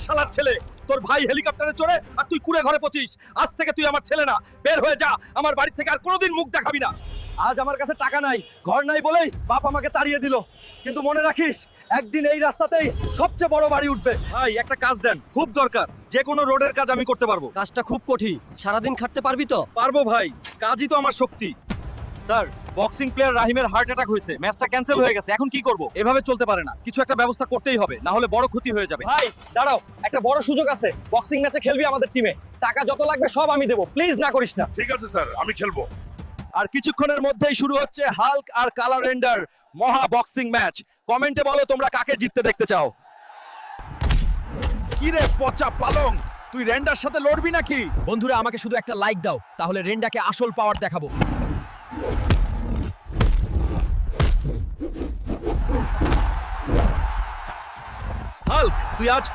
শালার ছেলে, তোর ভাই হেলিকপ্টারে চড়ে আর তুই কুড়ে ঘরে পচিস। আজ থেকে তুই আমার ছেলে না, বের হয়ে যা। আমার বাড়ি থেকে আর কোনোদিন মুখ দেখাবি না। আজ আমার কাছে টাকা নাই, ঘর নাই বলেই বাপ আমাকে তাড়িয়ে দিল, কিন্তু মনে রাখিস একদিন এই রাস্তাতেই সবচেয়ে বড় বাড়ি উঠবে। ভাই একটা কাজ দেন, খুব দরকার। যে কোনো রোডের কাজ আমি করতে পারবো। কাজটা খুব কঠিন, সারাদিন খাটতে পারবি তো? পারবো ভাই, কাজই তো আমার শক্তি। স্যার, বক্সিং প্লেয়ার রাহিমের হার্ট অ্যাটাক হয়েছে, ম্যাচটা ক্যান্সেল হয়ে গেছে। এখন কি করব? এভাবে চলতে পারে না, কিছু একটা ব্যবস্থা করতেই হবে, না হলে বড় ক্ষতি হয়ে যাবে। ভাই দাঁড়াও, একটা বড় সুযোগ আছে। বক্সিং ম্যাচে খেলবি আমাদের টিমে, টাকা যত লাগবে সব আমি দেবো। প্লিজ না করিস না। ঠিক আছে স্যার, আমি খেলবো। আর কিছুক্ষণের মধ্যেই শুরু হচ্ছে হাল্ক আর কালা রেন্ডার মহা বক্সিং ম্যাচ। কমেন্টে বলো তোমরা কাকে জিততে দেখতে চাও। কি রে পচা পালং, তুই রেন্ডার সাথে লড়বি নাকি? বন্ধুরা, আমাকে শুধু একটা লাইক দাও, তাহলে রেন্ডাকে আসল পাওয়ার দেখাবো। হাল্ক, তুই আজ